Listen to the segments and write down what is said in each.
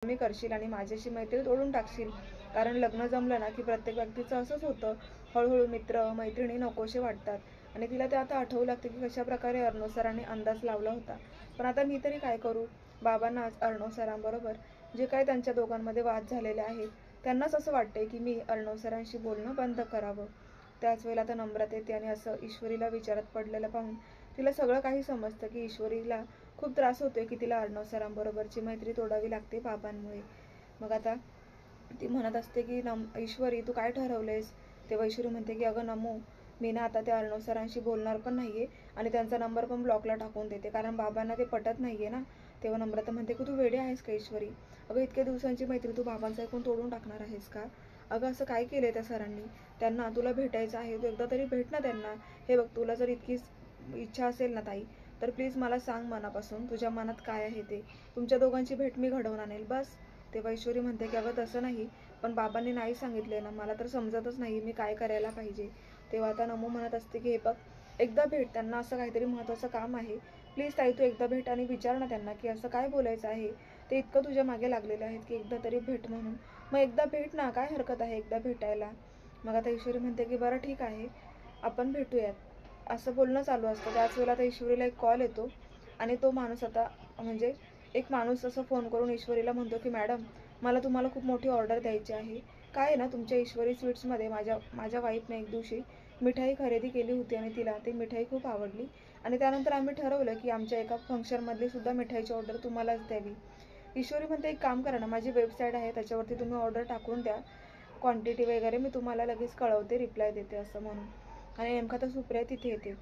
मी करशील आणि माझ्याशी मैत्री तोडून टाकशील. कारण लग्न जमलं ना की प्रत्येक व्यक्तीचं असंच होतं. हळूहळू मित्र मैत्रिणी नकोसे वाटतात. आणि तिला ते आता आठवू लागते की कशा प्रकारे अर्णव सरांनी अंदाज लावला होता. पण आता मी तरी काय करू. बाबांना आज अर्णव सरांबरोबर जे काही त्यांच्या दोघांमध्ये वाद झालेले आहेत त्यांनाच असं वाटतंय की मी अर्णव सरांशी बोलणं बंद करावं. त्याच वेळेला आता नम्रता येते आणि असं ईश्वरीला विचारत पडलेलं पाहून तिला सगळं काही समजतं की ईश्वरीला खूप त्रास होतोय की तिला अर्णव सरांबरोबरची मैत्री तोडावी लागते बाबांमुळे. मग आता ती म्हणत असते की ईश्वरी तू काय ठरवलंयस. तेव्हा ईश्वरी म्हणते की अगं नमो, मी ना आता त्या अर्णव सरांशी बोलणार पण नाहीये आणि त्यांचा नंबर पण ब्लॉकला टाकून देते कारण बाबांना ते पटत नाहीये ना. तेव्हा नम्रता म्हणते की तू वेडे आहेस का ईश्वरी. अगं इतक्या दिवसांची मैत्री तू बाबांचा ऐकून तोडून टाकणार आहेस का. अगं असं काय केलंय त्या सरांनी. त्यांना तुला भेटायचं आहे, तू एकदा तरी भेट ना त्यांना. हे बघ तुला जर इतकी इच्छा असेल ना ताई तर प्लीज मला सांग मनापासून तुझ्या मनात काय आहे ते. तुमच्या दोघांची भेट मी घडवून आणेल बस. तेव्हा ईश्वरी म्हणते की अगं तसं नाही, पण बाबांनी नाही सांगितले ना, मला तर समजतच नाही मी काय करायला पाहिजे. तेव्हा आता नमो म्हणत असते की हे बघ एकदा भेट, त्यांना असं काहीतरी महत्त्वाचं काम आहे. प्लीज ताई तू एकदा भेट आणि विचार ना त्यांना की असं काय बोलायचं आहे. ते इतकं तुझ्या मागे लागलेले आहेत की एकदा तरी भेट म्हणून. मग एकदा भेट ना, काय हरकत आहे एकदा भेटायला. मग आता ईश्वरी म्हणते की बरं ठीक आहे आपण भेटूयात. असं बोलणं चालू असतं. त्याच वेळेला आता ईश्वरीला एक कॉल येतो आणि तो माणूस आता म्हणजे एक माणूस असं फोन करून ईश्वरीला म्हणतो की मॅडम मला तुम्हाला खूप मोठी ऑर्डर द्यायची आहे. काय आहे ना तुमच्या ईश्वरी स्वीट्समध्ये माझ्या वाईफने एक दिवशी मिठाई खरेदी केली होती आणि तिला ती मिठाई खूप आवडली आणि त्यानंतर आम्ही ठरवलं की आमच्या एका फंक्शनमधली सुद्धा मिठाईची ऑर्डर तुम्हालाच द्यावी. ईश्वरी म्हणते एक काम करा ना, माझी वेबसाईट आहे त्याच्यावरती तुम्ही ऑर्डर टाकून द्या, क्वांटिटी वगैरे मी तुम्हाला लगेच कळवते, रिप्लाय देते असं म्हणून. आणि नेमका तर सुप्रिया तिथे येते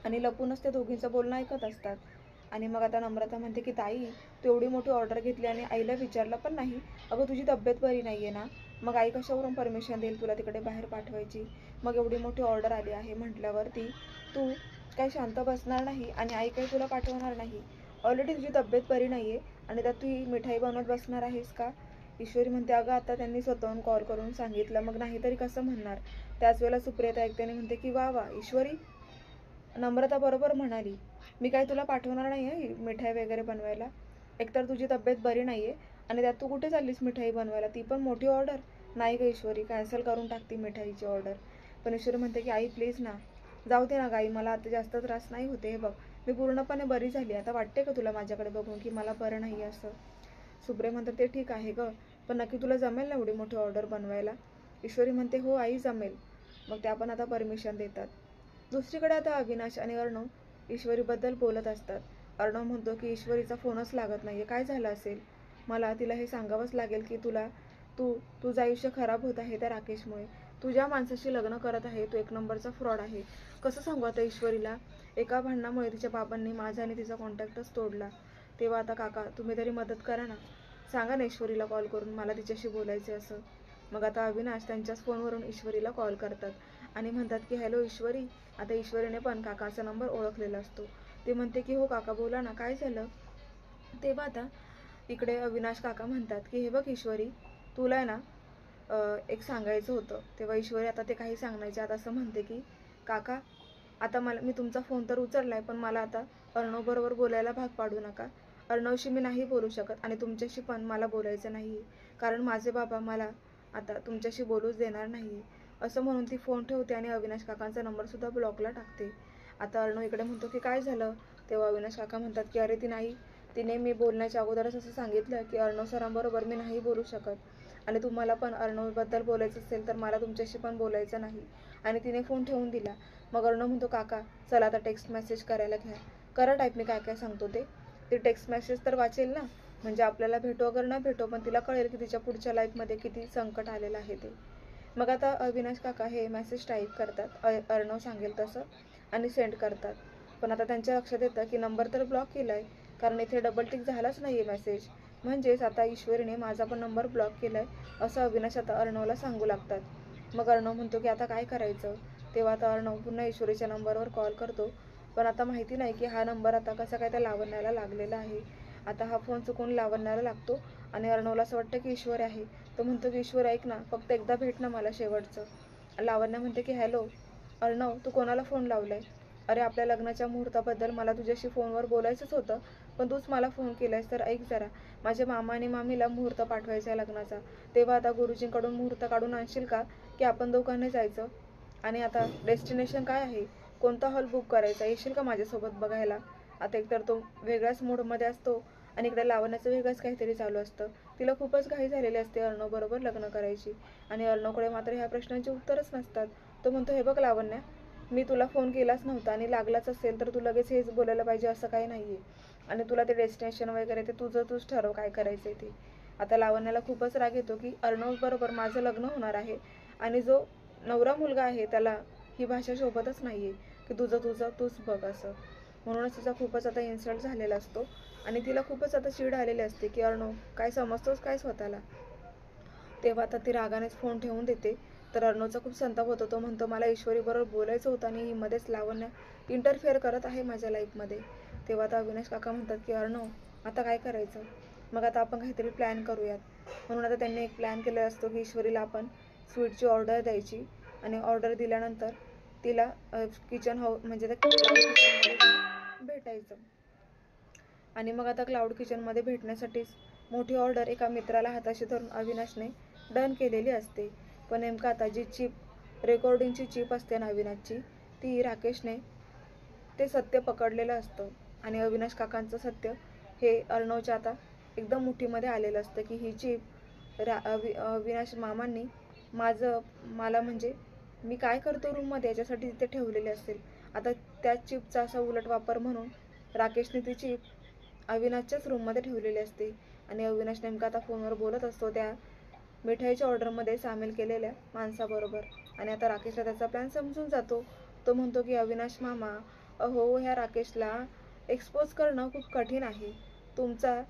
आणि लपूनच ते दोघींचं बोलणं ऐकत असतात. आणि मग आता नम्रता म्हणते की ताई तू एवढी मोठी ऑर्डर घेतली आणि आईला विचारलं पण नाही. अगं तुझी तब्येत बरी नाहीये ना, मग आई कशावरून परमिशन देईल तुला तिकडे बाहेर पाठवायची. मग एवढी मोठी ऑर्डर आली आहे म्हटल्यावरती तू काही शांत बसणार नाही आणि आई काही तुला पाठवणार नाही. ऑलरेडी तुझी तब्येत बरी नाहीये आणि त्यात तू ही मिठाई बनवत बसणार आहेस का. ईश्वरी म्हणते अगं आता त्यांनी स्वतःहून कॉल करून सांगितलं, मग नाही तरी कसं म्हणणार. त्याच वेळेला सुप्रिया ऐकते आणि म्हणते की वा वा ईश्वरी, नम्रता बरोबर म्हणाली, मी काय तुला पाठवणार नाही आहे मिठाई वगैरे बनवायला. एकतर तुझी तब्येत बरी नाही आहे आणि त्यात तू कुठे चाललीस मिठाई बनवायला, ती पण मोठी ऑर्डर. नाही गं ईश्वरी, कॅन्सल करून टाकते मिठाईची ऑर्डर. पण ईश्वरी म्हणते की आई प्लीज ना, जाऊ दे ना गाई, मला आता जास्त त्रास नाही होते. हे बघ मी पूर्णपणे बरी झाली, आता वाटते का तुला माझ्याकडे बघून की मला बरं नाही असं. सुप्रिया म्हणतात ते ठीक आहे गं, पण नक्की तुला जमेल ना एवढी मोठी ऑर्डर बनवायला. ईश्वरी म्हणते हो आई जमेल. मग त्या पण आता परमिशन देतात. दुसरीकडे आता अविनाश आणि अर्णव ईश्वरीबद्दल बोलत असतात. अर्णव म्हणतो की ईश्वरीचा फोनच लागत नाहीये, काय झालं असेल. मला तिला हे सांगावंच लागेल की तुझं आयुष्य खराब होत आहे त्या राकेशमुळे. तू ज्या माणसाशी लग्न करत आहे तो एक नंबरचा फ्रॉड आहे. कसं सांगू आता ईश्वरीला. एका भांडणामुळे तिच्या बाबांनी माझा आणि तिचा कॉन्टॅक्टच तोडला. तेव्हा आता काका तुम्ही तरी मदत करा ना, सांगा ना ईश्वरीला कॉल करून मला तिच्याशी बोलायचे असं. मग आता अविनाश त्यांच्याच फोनवरून ईश्वरीला कॉल करतात आणि म्हणतात की हॅलो ईश्वरी. आता ईश्वरीने पण काकाचा नंबर ओळखलेला असतो. ते म्हणते की हो काका बोला ना, काय झालं. तेव्हा आता इकडे अविनाश काका म्हणतात की हे बघ ईश्वरी, तुला आहे ना एक सांगायचं होतं. तेव्हा ईश्वरी आता ते काही सांगण्याचे आता असं म्हणते की काका आता मी तुमचा फोन तर उचललाय, पण मला आता अर्णव बरोबर बोलायला भाग पाडू नका. अर्णवशी मी नाही बोलू शकत आणि तुमच्याशी पण मला बोलायचं नाही, कारण माझे बाबा मला आता तुमच्याशी बोलूच देणार नाही. असं म्हणून ती फोन ठेवते आणि अविनाश काकांचा नंबरसुद्धा ब्लॉकला टाकते. आता अर्णव इकडे म्हणतो की काय झालं. तेव्हा अविनाश काका म्हणतात की अरे तिने मी बोलण्याच्या अगोदरच असं सांगितलं की अर्णव सरांबरोबर मी नाही बोलू शकत आणि तुम्हाला पण अर्णवबद्दल बोलायचं असेल तर मला तुमच्याशी पण बोलायचं नाही, आणि तिने फोन ठेवून दिला. मग अर्णव म्हणतो काका चला आता टेक्स्ट मेसेज करायला घ्या, करा टाईप मी काय काय सांगतो ते टेक्स्ट मेसेज तर वाचेल ना, म्हणजे आपल्याला भेटो अगर न भेटो पण तिला कळेल की तिच्या पुढच्या लाईफमध्ये किती संकट आलेलं आहे ते. मग आता अविनाश काका हे मेसेज टाईप करतात अर्णव सांगेल तसं आणि सेंड करतात. पण आता त्यांच्या लक्षात येतं की नंबर तर ब्लॉक केला आहे, कारण इथे डबल टिक झालाच नाही आहे मेसेज. म्हणजेच आता ईश्वरीने माझा पण नंबर ब्लॉक केला आहे असं अविनाश आता अर्णवला सांगू लागतात. मग अर्णव म्हणतो की आता काय करायचं. तेव्हा आता अर्णव पुन्हा ईश्वरीच्या नंबरवर कॉल करतो, पण आता माहिती नाही की हा नंबर आता कसा काय त्या लावण्याला लागलेला आहे. आता हा फोन चुकून लावण्याला लागतो आणि अर्णवला असं वाटतं की ईश्वर आहे. तो म्हणतो की ईश्वर ऐक ना, फक्त एकदा भेट ना मला शेवटचं. लावण्या म्हणते की हॅलो अर्णव, तू कोणाला फोन लावलाय. अरे आपल्या लग्नाच्या मुहूर्ताबद्दल मला तुझ्याशी फोनवर बोलायचंच होतं, पण तूच मला फोन केलायस तर ऐक जरा, माझ्या मामा आणि मामीला मुहूर्त पाठवायचा आहे लग्नाचा. तेव्हा आता गुरुजींकडून मुहूर्त काढून आणशील का, की आपण दोघांनी जायचं? आणि आता डेस्टिनेशन काय आहे, कोणता हॉल बुक करायचा, येशील का माझ्यासोबत बघायला? आता एकतर तो वेगळ्याच मूडमध्ये असतो आणि इकडे लावण्याचं वेगळंच काहीतरी चालू असतं. तिला खूपच घाई झालेली असते अर्णव बरोबर लग्न करायची, आणि अर्णवकडे मात्र ह्या प्रश्नांची उत्तरच नसतात. तो म्हणतो, हे बघ लावण्या, मी तुला फोन केलाच नव्हता, आणि लागलाच असेल तर तू लगेच हेच बोलायला पाहिजे असं काही नाहीये. आणि तुला ते डेस्टिनेशन वगैरे ते तुझं तूच ठरव काय करायचंय ते. आता लावण्याला खूपच राग येतो की अर्णव बरोबर माझं लग्न होणार आहे, आणि जो नवरा मुलगा आहे त्याला ही भाषा शोभतच नाहीये की तुझं तुझं तूच बघ असं. म्हणूनच तिचा खूपच आता इन्सल्ट झालेला असतो, आणि तिला खूपच आता चीड आलेली असते की अर्णव काय समजतोस काय स्वतःला. तेव्हा आता ती रागानेच फोन ठेवून देते. तर अर्णवचा खूप संताप होतो. तो म्हणतो, मला ईश्वरी बरोबर बोलायचं होतं आणि ही मध्येच लावण्य इंटरफेअर करत आहे माझ्या लाईफमध्ये. तेव्हा आता अविनाश काका म्हणतात की अर्णव आता काय करायचं, मग आता आपण काहीतरी प्लॅन करूयात. म्हणून आता त्यांनी एक प्लॅन केलेला असतो की ईश्वरीला आपण स्वीटची ऑर्डर द्यायची, आणि ऑर्डर दिल्यानंतर तिला किचन हाऊस म्हणजे त्या क्लाउड किचनमध्ये भेटायचं. आणि मग आता क्लाउड किचनमध्ये भेटण्यासाठीच मोठी ऑर्डर एका मित्राला हाताशी धरून अविनाशने डन केलेली असते. पण नेमकं आता जी चिप रेकॉर्डिंगची चिप असते ना अविनाशची, ती राकेशने ते सत्य पकडलेलं असतं, आणि अविनाश काकांचं सत्य हे अर्णवच्या आता एकदम मुठीमध्ये आलेलं असतं की ही चिप अविनाश मामांनी मला म्हणजे मी काय करतो रूममध्ये याच्यासाठी तिथे ठेवलेली असेल. आता त्याच चिपचा असा उलट वापर म्हणून राकेशने ती चिप अविनाशच्याच रूममध्ये ठेवलेली असते, आणि अविनाश नेमका आता फोनवर बोलत असतो त्या मिठाईच्या ऑर्डरमध्ये सामील केलेल्या माणसाबरोबर. आणि आता राकेशला त्याचा प्लॅन समजून जातो. तो म्हणतो की अविनाश मामा, अहो ह्या राकेशला एक्सपोज करणं खूप कठीण आहे, तुमचा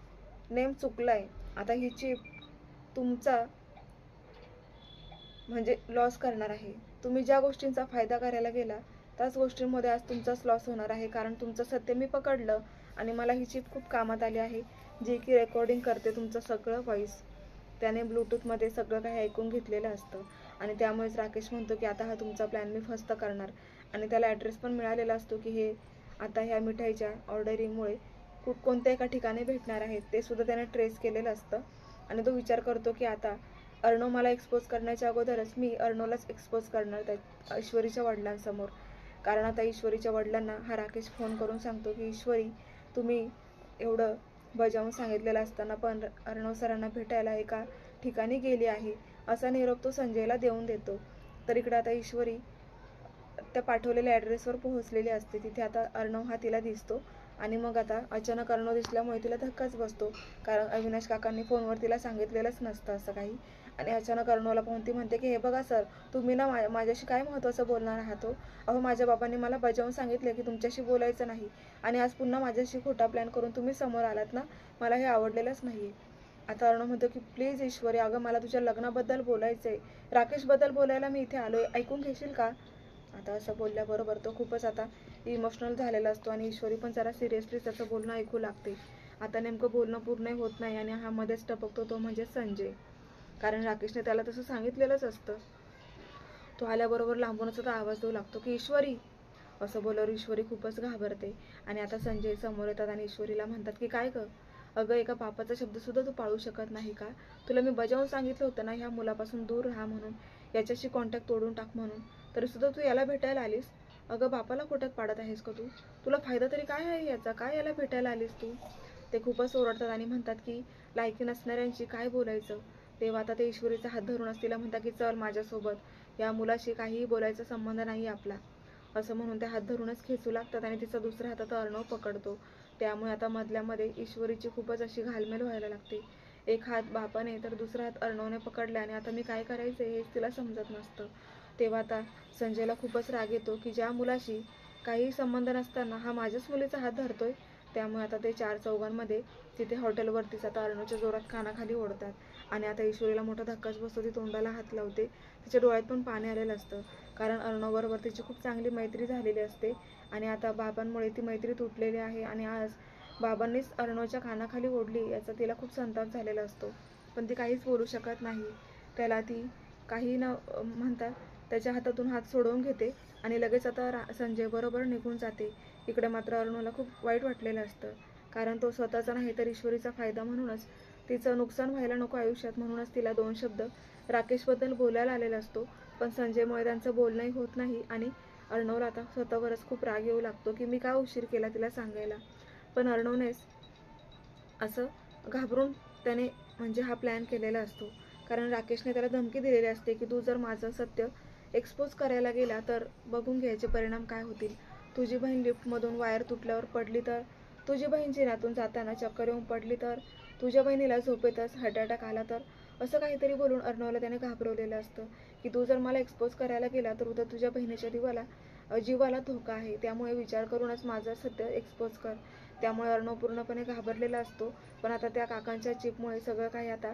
नेम चुकलाय. आता ही चिप तुमचा म्हणजे लॉस करणार आहे. तुम्ही ज्या गोष्टींचा फायदा करायला गेला त्याच गोष्टींमध्ये आज तुमचाच लॉस होणार आहे, कारण तुमचं सत्य मी पकडलं, आणि मला ही चिप खूप कामात आली आहे, जी की रेकॉर्डिंग करते तुमचं सगळं व्हॉइस. त्याने ब्लूटूथमध्ये सगळं काही ऐकून घेतलेलं असतं, आणि त्यामुळेच राकेश म्हणतो की आता हा तुमचा प्लॅन मी फस्त करणार. आणि त्याला ॲड्रेस पण मिळालेला असतो की हे आता ह्या मिठाईच्या ऑर्डरिंगमुळे कोणत्या एका ठिकाणी भेटणार आहेत, ते सुद्धा त्याने ट्रेस केलेलं असतं. आणि तो विचार करतो की आता अर्णव मला एक्सपोज करण्याच्या अगोदरच मी अर्णवलाच एक्सपोज करणार त्या ईश्वरीच्या वडिलांसमोर. कारण आता ईश्वरीच्या वडिलांना हा राकेश फोन करून सांगतो की ईश्वरी, तुम्ही एवढं बजावून सांगितलेलं असताना पण अर्णव सरांना भेटायला एका ठिकाणी गेली आहे, असा निरोप तो संजयला देऊन देतो. तर इकडे आता ईश्वरी त्या पाठवलेल्या ॲड्रेसवर पोहोचलेली असते. तिथे आता अर्णव हा तिला दिसतो, आणि मग आता अचानक अर्णव दिसल्यामुळे तिला धक्काच बसतो, कारण अविनाश काकांनी फोनवर तिला सांगितलेलंच नसतं असं काही. आणि अचानक अर्णवला पाहून ती म्हणते की हे बघा सर, तुम्ही ना माझ्याशी काय महत्त्वाचं बोलणार आहात हो? अहो माझ्या बाबांनी मला बजावून सांगितले की तुमच्याशी बोलायचं नाही, आणि आज पुन्हा माझ्याशी खोटा प्लॅन करून तुम्ही समोर आलात ना, मला हे आवडलेलंच नाही. आता अर्णव म्हणतो की प्लीज ईश्वरी, अगं मला तुझ्या लग्नाबद्दल बोलायचं आहे, राकेशबद्दल बोलायला मी इथे आलोय, ऐकून घेशील का? आता असं बोलल्याबरोबर तो खूपच आता इमोशनल झालेला असतो, आणि ईश्वरी पण जरा सिरियसली त्याचं बोलणं ऐकू लागते. आता नेमकं बोलणं पूर्ण होत नाही, आणि हा मध्येच टपकतो तो म्हणजे संजय, कारण राकेशने त्याला तसं सांगितलेलंच असतं. तो आल्याबरोबर लांबूनच आता आवाज देऊ लागतो की ईश्वरी, असं बोलल्यावर ईश्वरी खूपच घाबरते. आणि आता संजय समोर येतात आणि ईश्वरीला म्हणतात की काय गं, अगं एका बापाचा शब्दसुद्धा तू पाळू शकत नाही का? तुला मी बजावून सांगितलं होतं ना ह्या मुलापासून दूर राहा म्हणून, याच्याशी कॉन्टॅक्ट तोडून टाक म्हणून, तरीसुद्धा तू याला भेटायला आलीस. अगं बापाला खोट्यात पाडत आहेस का तू? तुला फायदा तरी काय आहे याचा, काय याला भेटायला आलीस तू? ते खूपच ओरडतात आणि म्हणतात की लायकी नसणाऱ्यांशी काय बोलायचं. तेव्हा आता ते ईश्वरीचा हात धरूनच तिला म्हणतात की चल माझ्यासोबत, या मुलाशी काहीही बोलायचा संबंध नाही आपला, असं म्हणून ते हात धरूनच खेचू लागतात, आणि तिचा दुसऱ्या हातात अर्णव पकडतो. त्यामुळे आता मधल्यामध्ये ईश्वरीची खूपच अशी घालमेल व्हायला लागते. एक हात बापाने तर दुसरा हात अर्णवने पकडला, आणि आता मी काय करायचे हेच तिला समजत नसतं. तेव्हा आता संजयला खूपच राग येतो की ज्या मुलाशी काही संबंध नसताना हा माझ्याच मुलीचा हात धरतोय. त्यामुळे आता ते चार चौघांमध्ये तिथे हॉटेलवरतीच आता अर्णवच्या जोरात कानाखाली ओढतात, आणि आता ईश्वरीला मोठा धक्काच बसतो. ती तोंडाला हात लावते, तिच्या डोळ्यात पण पाणी आलेलं असतं, कारण अर्णवबरोबर तिची खूप चांगली मैत्री झालेली असते, आणि आता बाबांमुळे ती मैत्री तुटलेली आहे, आणि आज बाबांनीच अर्णवच्या कानाखाली ओढली याचा तिला खूप संताप झालेला असतो. पण ती काहीच बोलू शकत नाही. त्याला ती काही न म्हणता त्याच्या हातातून हात सोडवून घेते, आणि लगेच आता संजय बरोबर निघून जाते. इकडे मात्र अर्णवला खूप वाईट वाटलेलं असतं, कारण तो स्वतःचा नाही तर ईश्वरीचा फायदा म्हणूनच, तिचं नुकसान व्हायला नको आयुष्यात म्हणूनच तिला 2 शब्द राकेशबद्दल बोलायला आलेला असतो. पण संजयमुळे त्यांचं बोलणंही होत नाही आणि अर्णवला आता स्वतःवरच खूप राग येऊ लागतो की मी का उशीर केला तिला सांगायला. पण अर्णवनेच असं घाबरून त्याने म्हणजे हा प्लॅन केलेला असतो. कारण राकेशने त्याला धमकी दिलेली असते की तू जर माझं सत्य एक्सपोज करायला गेला तर बघून घ्यायचे परिणाम काय होतील. तुझी बहीण लिफ्टमधून वायर तुटल्यावर पडली तर, तुझी बहीण जिन्यातून जाताना चक्कर येऊन पडली तर, तुझ्या बहिणीला झोपेतच हार्ट अटॅक आला तर, असं काहीतरी बोलून अर्णवला त्याने घाबरवलेलं असतं की तू जर मला एक्सपोज करायला गेला तर उद्या तुझ्या बहिणीच्या जीवाला धोका आहे. त्यामुळे विचार करूनच माझं सत्य एक्सपोज कर. त्यामुळे अर्णव पूर्णपणे घाबरलेला असतो. पण आता त्या काकांच्या चिपमुळे सगळं काही आता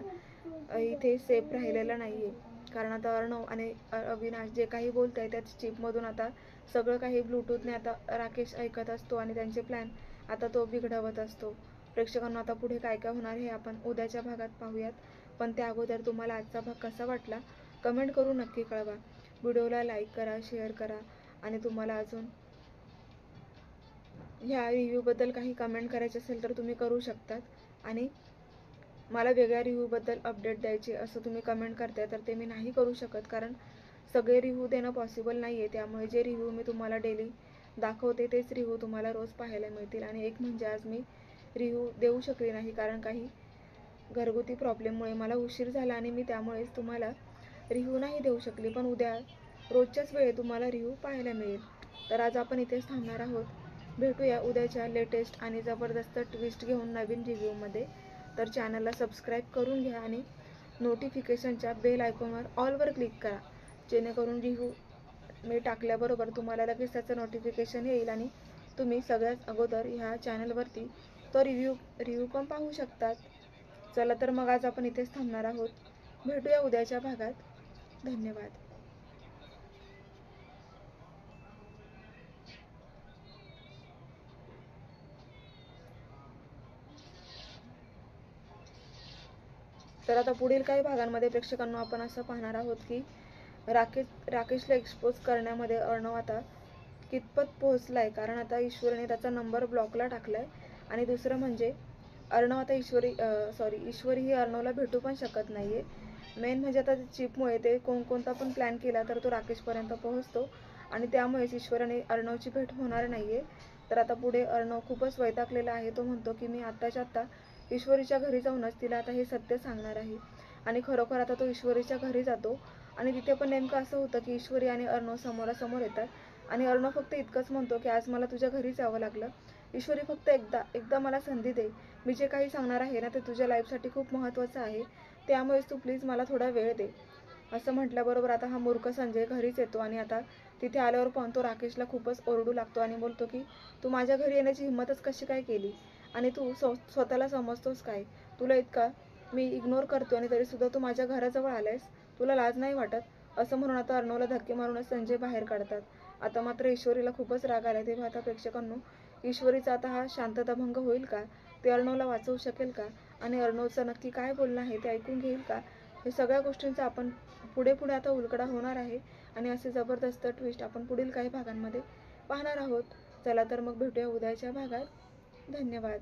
इथे सेफ राहिलेलं नाहीये. कारण आता अर्णव आणि अविनाश जे काही बोलत आहे त्या चिपमधून आता सगळं काही ब्लूटूथने आता राकेश ऐकत असतो आणि त्यांचे प्लॅन आता तो बिघडवत असतो. प्रेक्षकांना आता पुढे काय काय होणार हे आपण उद्याच्या भागात पाहूयात. पण त्या अगोदर तुम्हाला आजचा भाग कसा वाटला कमेंट करून नक्की कळवा. व्हिडिओला लाईक करा, शेअर करा आणि तुम्हाला अजून ह्या रिव्ह्यूबद्दल काही कमेंट करायचे असेल तर तुम्ही करू शकतात. आणि मला वेगळ्या रिव्ह्यूबद्दल अपडेट द्यायचे असं तुम्ही कमेंट करताय तर ते मी नाही करू शकत, कारण सगळे रिव्ह्यू देणं पॉसिबल नाही आहे. त्यामुळे जे रिव्ह्यू मी तुम्हाला डेली दाखवते तेच रिव्ह्यू तुम्हाला रोज पाहायला मिळतील. आणि एक म्हणजे आज मी रिव्ह्यू देऊ शकले नाही कारण काही घरगुती प्रॉब्लेममुळे मला उशीर झाला आणि मी त्यामुळेच तुम्हाला रिव्ह्यू नाही देऊ शकले. पण उद्या रोजच्याच वेळेत तुम्हाला रिव्ह्यू पाहायला मिळेल. तर आज आपण इथेच थांबणार आहोत. भेटूया उद्याच्या लेटेस्ट आणि जबरदस्त ट्विस्ट घेऊन नवीन रिव्ह्यूमध्ये. तर चॅनलला सबस्क्राईब करून घ्या आणि नोटिफिकेशनच्या बेल आयकॉनवर ऑलवर क्लिक करा, जेणेकरून रिव्ह्यू मी टाकल्याबरोबर तुम्हाला लगेच त्याचं नोटिफिकेशन येईल आणि तुम्ही सगळ्यात अगोदर ह्या चॅनलवरती तो रिव्ह्यू पण पाहू शकतात. चला तर मग आज आपण इथेच थांबणार आहोत. भेटूया उद्याच्या भागात. धन्यवाद. तर आता पुढील काही भागांमध्ये प्रेक्षकांना आपण असं पाहणार आहोत की राकेशला एक्सपोज करण्यामध्ये अर्णव आता कितपत पोहोचलाय. कारण आता ईश्वरीने त्याचा नंबर ब्लॉकला टाकलाय. आणि दुसरं म्हणजे अर्णव आता ईश्वरी ही अर्णवला भेटू पण शकत नाहीये. मेन म्हणजे आता चिपमुळे ते कोणता पण प्लॅन केला तर तो राकेशपर्यंत पोहोचतो आणि त्यामुळेच ईश्वरी आणि अर्णवची भेट होणार नाहीये. तर आता पुढे अर्णव खूपच वैतागलेला आहे. तो म्हणतो की मी आत्ताच्या आत्ता ईश्वरीच्या घरी जाऊनच तिला आता हे सत्य सांगणार आहे. आणि खरोखर आता तो ईश्वरीच्या घरी जातो आणि तिथे पण नेमकं असं होतं की ईश्वरी आणि अर्णव समोरासमोर येतात. आणि अर्णव फक्त इतकंच म्हणतो की आज मला तुझ्या घरीच यावं लागलं. ईश्वरी फक्त एकदा मला संधी दे. मी जे काही सांगणार आहे ना ते तुझ्या लाईफसाठी खूप महत्त्वाचं आहे. त्यामुळेच तू प्लीज मला थोडा वेळ दे. असं म्हटल्याबरोबर आता हा मूर्ख संजय घरीच येतो आणि आता तिथे आल्यावर पण तो राकेशला खूपच ओरडू लागतो आणि बोलतो की तू माझ्या घरी येण्याची हिंमतच कशी काय केली आणि तू स्वतःला समजतोस काय. तुला इतका मी इग्नोर करतो आणि तरीसुद्धा तू माझ्या घराजवळ आलायस. तुला लाज नाही वाटत. असं म्हणून आता अर्णवला धक्के मारूनच संजय बाहेर काढतात. आता मात्र ईश्वरीला खूपच राग आलाय. तेव्हा आता प्रेक्षकांनो ईश्वरीचा आता हा शांतताभंग होईल का, ते अर्णवला वाचवू शकेल का आणि अर्णवचं नक्की काय बोलणं आहे ते ऐकून घेईल का, हे सगळ्या गोष्टींचा आपण पुढे आता उलगडा होणार आहे. आणि असे जबरदस्त ट्विस्ट आपण पुढील काही भागांमध्ये पाहणार आहोत. चला तर मग भेटूया उद्याच्या भागात. धन्यवाद.